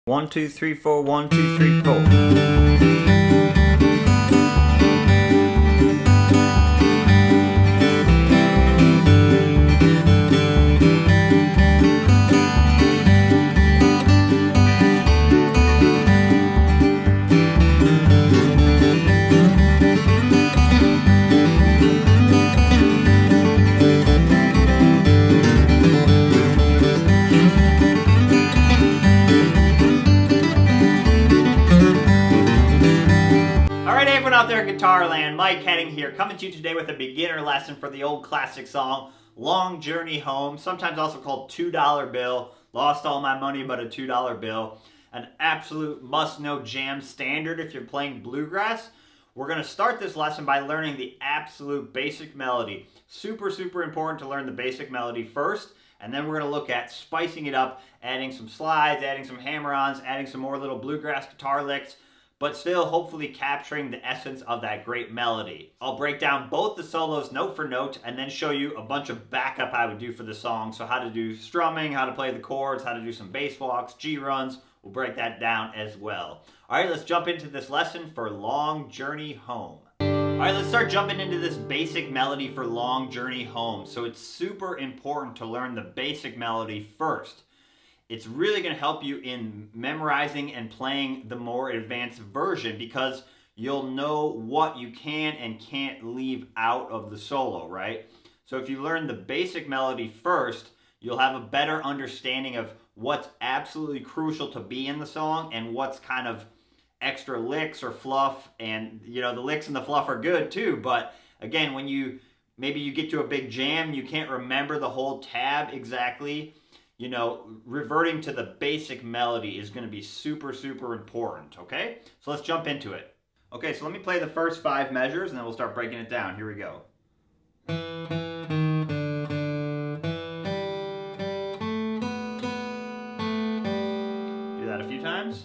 1, 2, 3, 4, 1, 2, 3, 4. Out there, Guitar Land, Mike Hedding here, coming to you today with a beginner lesson for the old classic song, Long Journey Home, sometimes also called $2 Bill, lost all my money but a $2 bill, an absolute must-know jam standard if you're playing bluegrass. We're going to start this lesson by learning the absolute basic melody. Super important to learn the basic melody first, and then we're going to look at spicing it up, adding some slides, adding some hammer-ons, adding some more little bluegrass guitar licks, but still hopefully capturing the essence of that great melody. I'll break down both the solos note for note and then show you a bunch of backup I would do for the song. So how to do strumming, how to play the chords, how to do some bass walks, G runs. We'll break that down as well. All right, let's jump into this lesson for Long Journey Home. All right, let's start jumping into this basic melody for Long Journey Home. So it's super important to learn the basic melody first. It's really going to help you in memorizing and playing the more advanced version because you'll know what you can and can't leave out of the solo, right? So if you learn the basic melody first, you'll have a better understanding of what's absolutely crucial to be in the song and what's kind of extra licks or fluff. And, you know, the licks and the fluff are good too, but again, when maybe you get to a big jam, you can't remember the whole tab exactly. You know, reverting to the basic melody is going to be super important, okay? So let's jump into it. Okay, so let me play the first 5 measures and then we'll start breaking it down. Here we go. Do that a few times.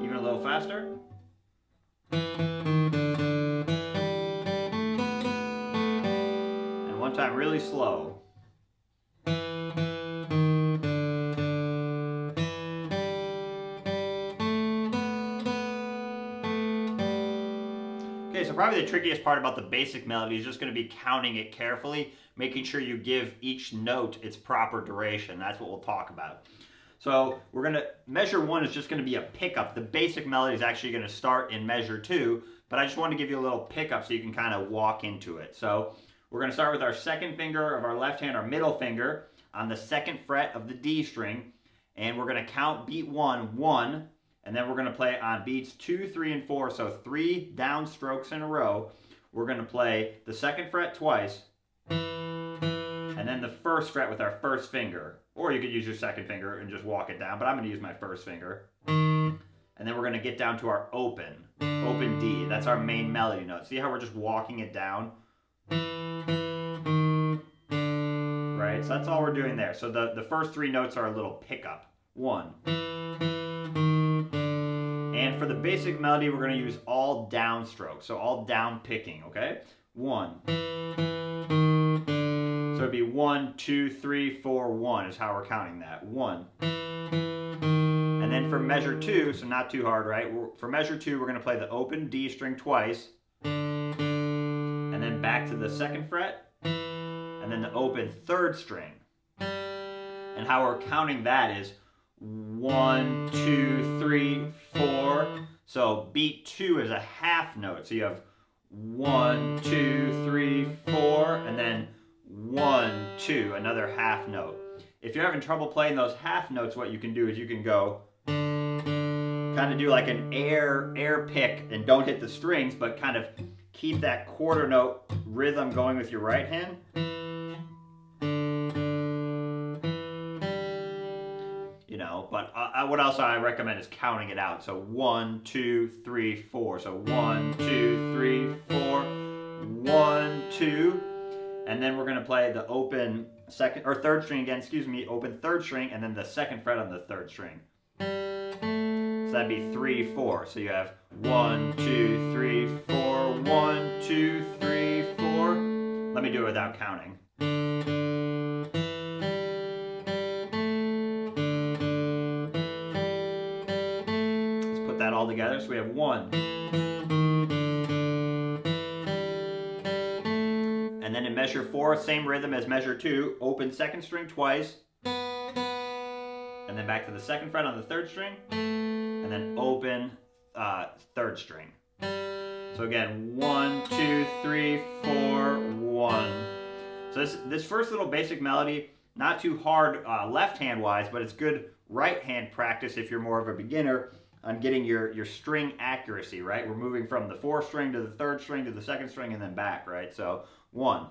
Even a little faster. One time really slow. Okay, so probably the trickiest part about the basic melody is just going to be counting it carefully, making sure you give each note its proper duration. That's what we'll talk about. So we're going to, measure 1 is just going to be a pickup. The basic melody is actually going to start in measure 2, but I just want to give you a little pickup so you can kind of walk into it. So we're going to start with our second finger of our left hand, our middle finger, on the 2nd fret of the D string. And we're going to count beat 1, 1. And then we're going to play on beats 2, 3, and 4. So 3 down strokes in a row. We're going to play the 2nd fret twice. And then the 1st fret with our 1st finger. Or you could use your 2nd finger and just walk it down. But I'm going to use my 1st finger. And then we're going to get down to our open D. That's our main melody note. See how we're just walking it down? Right, so that's all we're doing there. So the first 3 notes are a little pickup. 1. And for the basic melody, we're going to use all down strokes. So all down picking, okay? 1. So it'd be 1, 2, 3, 4, 1 is how we're counting that. 1. And then for measure 2, so not too hard, right? For measure 2, we're going to play the open D string twice. And then back to the 2nd fret. And then the open 3rd string. And how we're counting that is 1, 2, 3, 4. So beat 2 is a half note. So you have 1, 2, 3, 4, and then 1, 2, another half note. If you're having trouble playing those half notes, what you can do is you can go kind of do like an air pick and don't hit the strings, but kind of keep that quarter note rhythm going with your right hand. You know, but what else I recommend is counting it out. So 1, 2, 3, 4. So 1, 2, 3, 4. 1, 2. And then we're going to play the open 2nd or 3rd string again, open 3rd string, and then the 2nd fret on the 3rd string. So that'd be 3, 4. So you have 1, 2, 3, 4, 1, 2, 3, 4. Let me do it without counting. together. So we have 1. And then in measure 4, same rhythm as measure 2, open second string twice. And then back to the second fret on the third string. And then open third string. So again, 1, 2, 3, 4, 1. So this first little basic melody, not too hard left hand wise, but it's good right hand practice if you're more of a beginner on getting your string accuracy, right? We're moving from the 4th string to the 3rd string to the 2nd string and then back, right? So 1.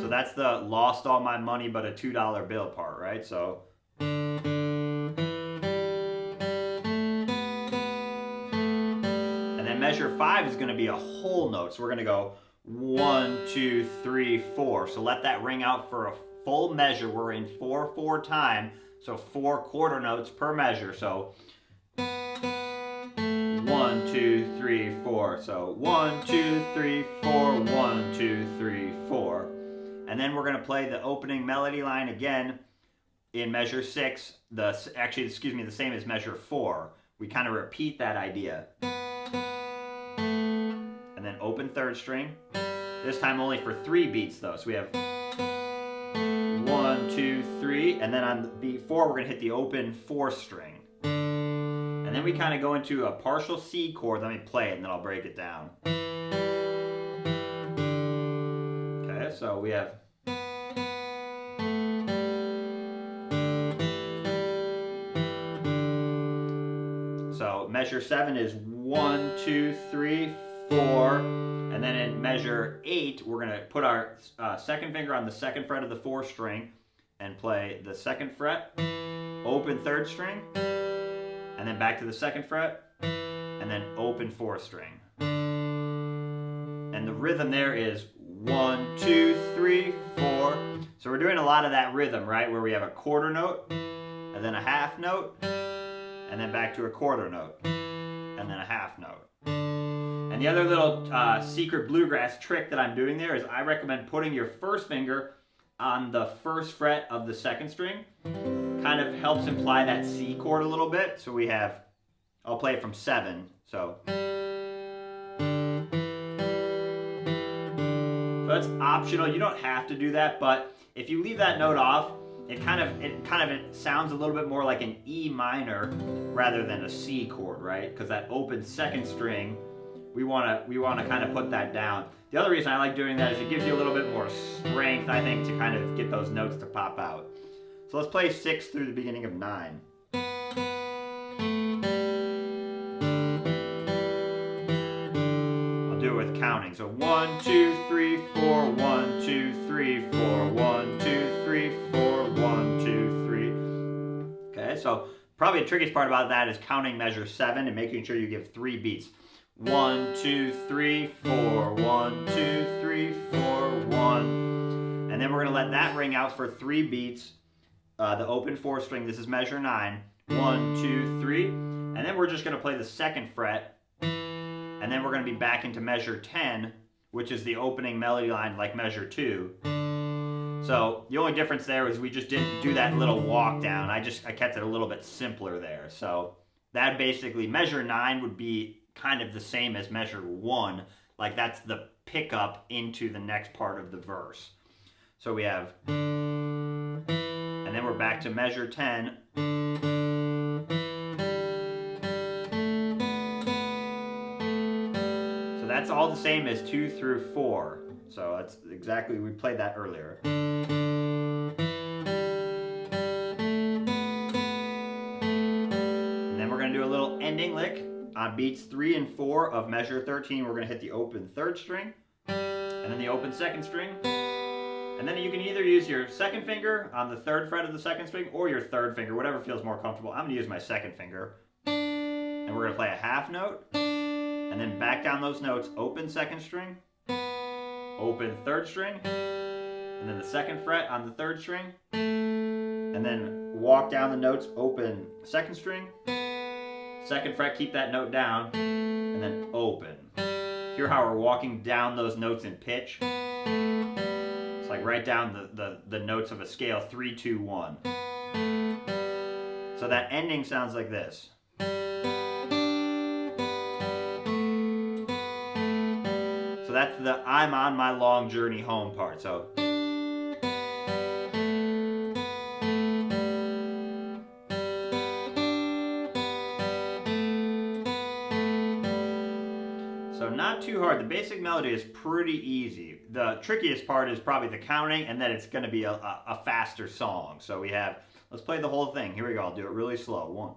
So that's the lost all my money but a $2 bill part, right? So measure 5 is going to be a whole note. So we're going to go 1, 2, 3, 4. So let that ring out for a full measure. We're in 4/4 time. So 4 quarter notes per measure. So 1, 2, 3, 4. So 1, 2, 3, 4, 1, 2, 3, 4. And then we're going to play the opening melody line again in measure 6. The same as measure 4. We kind of repeat that idea. And then open 3rd string. This time only for 3 beats though. So we have 1, 2, 3, and then on beat 4 we're going to hit the open 4th string. And then we kind of go into a partial C chord. Let me play it and then I'll break it down. Okay, so we have measure 7 is 1, 2, 3, 4, and then in measure 8 we're going to put our second finger on the 2nd fret of the 4th string and play the 2nd fret, open 3rd string, and then back to the 2nd fret, and then open 4th string. And the rhythm there is 1, 2, 3, 4. So we're doing a lot of that rhythm, right, where we have a quarter note, and then a half note, and then back to a quarter note, and then a half note. And the other little secret bluegrass trick that I'm doing there is I recommend putting your first finger on the 1st fret of the 2nd string. Kind of helps imply that C chord a little bit. So we have, I'll play it from 7. So that's optional. You don't have to do that, but if you leave that note off, it kind of sounds a little bit more like an E minor rather than a C chord, right? Because that open 2nd string, we want to kind of put that down. The other reason I like doing that is it gives you a little bit more strength, I think, to kind of get those notes to pop out. So let's play 6 through the beginning of 9. I'll do it with counting. So 1, 2, 3, 4, 1, 2, 3, 4, 1, 2, 3, 4, 1, 2, 3. Okay, so probably the trickiest part about that is counting measure 7 and making sure you give 3 beats. 1, 2, 3, 4, 1, 2, 3, 4, 1. And then we're going to let that ring out for 3 beats. The open 4th string, this is measure 9. 1, 2, 3. And then we're just going to play the 2nd fret. And then we're going to be back into measure 10, which is the opening melody line like measure 2. So the only difference there is we just didn't do that little walk down. I kept it a little bit simpler there. So that basically, measure 9 would be kind of the same as measure 1. Like that's the pickup into the next part of the verse. So we have, and then we're back to measure 10. So that's all the same as 2 through 4. So that's exactly, we played that earlier. And then we're going to do a little ending lick. On beats 3 and 4 of measure 13, we're going to hit the open 3rd string, and then the open 2nd string. And then you can either use your 2nd finger on the 3rd fret of the 2nd string, or your 3rd finger, whatever feels more comfortable. I'm going to use my 2nd finger. And we're going to play a half note, and then back down those notes, open 2nd string, open 3rd string, and then the 2nd fret on the 3rd string, and then walk down the notes, open 2nd string, 2nd fret, keep that note down, and then open. Hear how we're walking down those notes in pitch? So like write down the notes of a scale, 3, 2, 1. So that ending sounds like this. So that's the I'm on my long journey home part. So not too hard. The basic melody is pretty easy. The trickiest part is probably the counting, and then it's going to be a faster song. So we have, let's play the whole thing. Here we go. I'll do it really slow. 1.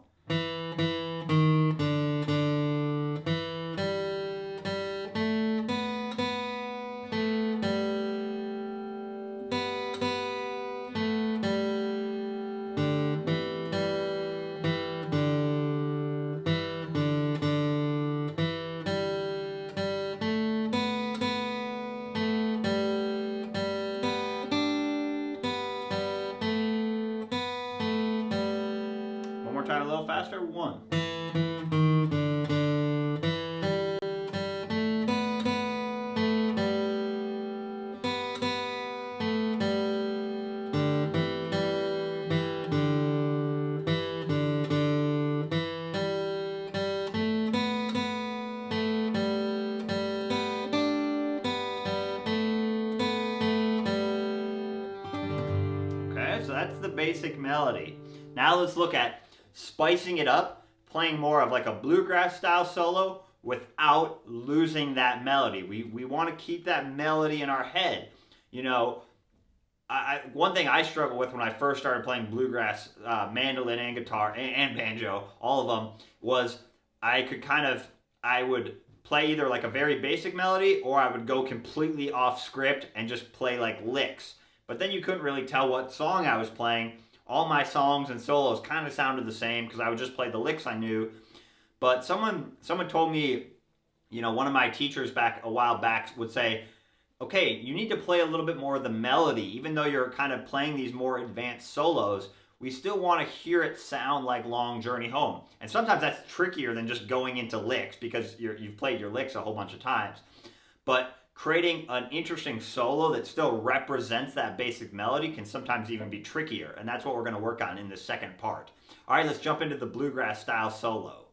Try a little faster. 1. Okay, so that's the basic melody. Now let's look at spicing it up, playing more of like a bluegrass style solo without losing that melody. We want to keep that melody in our head. You know, one thing I struggled with when I first started playing bluegrass, mandolin and guitar and banjo, all of them, was I would play either like a very basic melody or I would go completely off script and just play like licks. But then you couldn't really tell what song I was playing. All my songs and solos kind of sounded the same because I would just play the licks I knew. But someone told me, you know, one of my teachers a while back would say, okay, you need to play a little bit more of the melody. Even though you're kind of playing these more advanced solos, we still want to hear it sound like Long Journey Home. And sometimes that's trickier than just going into licks because you've played your licks a whole bunch of times. But creating an interesting solo that still represents that basic melody can sometimes even be trickier, and that's what we're going to work on in the second part. All right, let's jump into the bluegrass style solo.